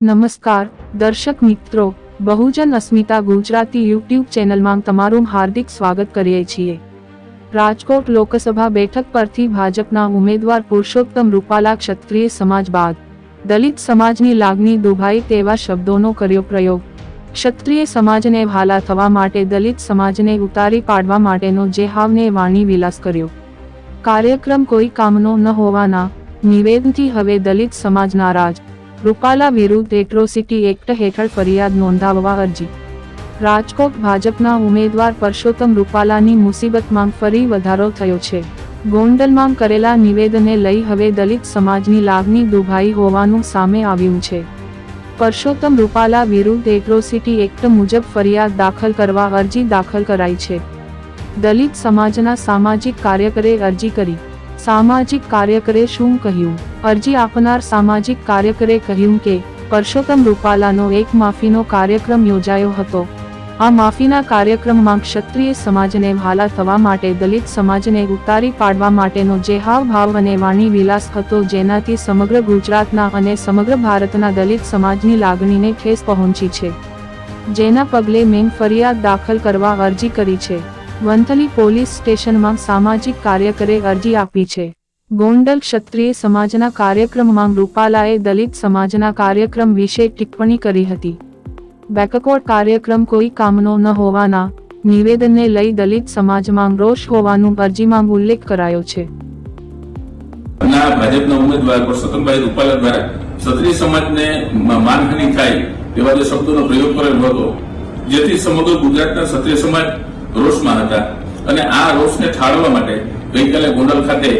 નમસ્કાર દર્શક મિત્રો, બહુજન અસ્મિતા ગુજરાતી યુટ્યુબ ચેનલમાં તમારું હાર્દિક સ્વાગત કરીએ છીએ। રાજકોટ લોકસભા બેઠક પરથી ભાજપના ઉમેદવાર પુરુષોત્તમ રૂપાલા ક્ષત્રિય સમાજ બાદ દલિત સમાજની લાગણી દુભાઈ તેવા શબ્દોનો કર્યો પ્રયોગ। ક્ષત્રિય સમાજને વહાલા થવા માટે દલિત સમાજને ઉતારી પાડવા માટેનો જેહાવને વાણી વિલાસ કર્યો। કાર્યક્રમ કોઈ કામનો ન હોવાના નિવેદનથી હવે દલિત સમાજ નારાજ। રૂપાલા વિરુદ્ધ એટ્રોસિટી એક્ટ હેઠળ ફરિયાદ નોંધાવવા અરજી। રાજકોટ ભાજપના ઉમેદવાર પુરુષોત્તમ રૂપાલાની મુસીબતમાં ફરી વધારો થયો છે। ગોંડલમાં કરેલા નિવેદનને લઈ હવે દલિત સમાજની લાગણી દુભાઈ હોવાનું સામે આવ્યું છે। પુરુષોત્તમ રૂપાલા વિરુદ્ધ એટ્રોસિટી એક્ટ મુજબ ફરિયાદ દાખલ કરવા અરજી દાખલ કરાઈ છે। દલિત સમાજના સામાજિક કાર્યકરે અરજી કરી। સામાજિક કાર્યકરે શું કહ્યું? અરજી આપનાર સામાજિક કાર્યકરે કહ્યું કે પુરુષોત્તમ રૂપાલાનો એક માફીનો કાર્યક્રમ યોજાયો હતો। આ માફીના કાર્યક્રમમાં ક્ષત્રિય સમાજને વહાલા થવા માટે દલિત સમાજને ઉતારી પાડવા માટેનો જેહાવ ભાવ અને વાણી વિલાસ હતો, જેનાથી સમગ્ર ગુજરાતના અને સમગ્ર ભારતના દલિત સમાજની લાગણીને ઠેસ પહોંચી છે, જેના પગલે મેં ફરિયાદ દાખલ કરવા અરજી કરી છે। વંથલી પોલીસ સ્ટેશનમાં સામાજિક કાર્યકરે અરજી આપી છે। ગોંડલ ક્ષત્રિય સમાજના કાર્યક્રમમાં રૂપાલાએ દલિત સમાજના કાર્યક્રમ વિશે ટિપ્પણી કરી હતી। બેકકોટ કાર્યક્રમ કોઈ કામનો ન હોવાના નિવેદનને લઈ દલિત સમાજમાં રોષ હોવાનું અરજીમાં ઉલ્લેખ કરાયો છે। ભાજપના ઉમેદવાર પુરુષોત્તમભાઈ રૂપાલા દ્વારા ક્ષત્રિય સમાજને માનહાનિ થાય તેવા જે શબ્દોનો પ્રયોગ કરેલો હતો, જેથી સમગ્ર ગુજરાતના ક્ષત્રિય સમાજ રોષમાં હતા અને આ રોષને ઠાળવા માટે ગઈકાલે ગોંડલ ખાતે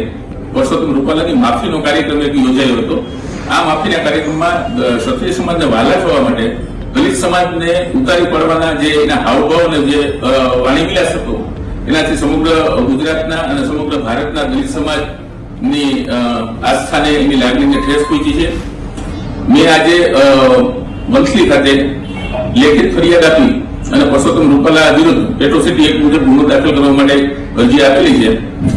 પુરુષોત્તમ રૂપાલાની માફીનો કાર્યક્રમ એક યોજાયો હતો। આ માફીના કાર્યક્રમમાં ક્ષત્રિય સમાજને વહાલા થવા માટે દલિત સમાજને ઉતારી પડવાના જે એના હાવભાવ અને જે વાણી વિલાસ હતો, એનાથી સમગ્ર ગુજરાતના અને સમગ્ર ભારતના દલિત સમાજની આસ્થાને એની લાગણીને ઠેસ પહોંચી છે। મેં આજે વંથલી ખાતે લેખિત ફરિયાદ આપી અને પુરુષોત્તમ રૂપાલા વિરુદ્ધ એટ્રોસિટી એક્ટ મુજબ ગુનો દાખલ કરવા માટે અરજી આપેલી છે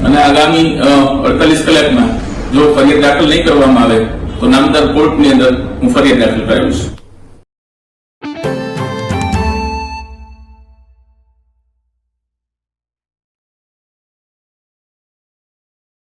અને આગામી 48 કલાકમાં જો ફરિયાદ દાખલ નહીં કરવામાં આવે તો નામદાર કોર્ટની અંદર હું ફરિયાદ દાખલ કરાવીશ।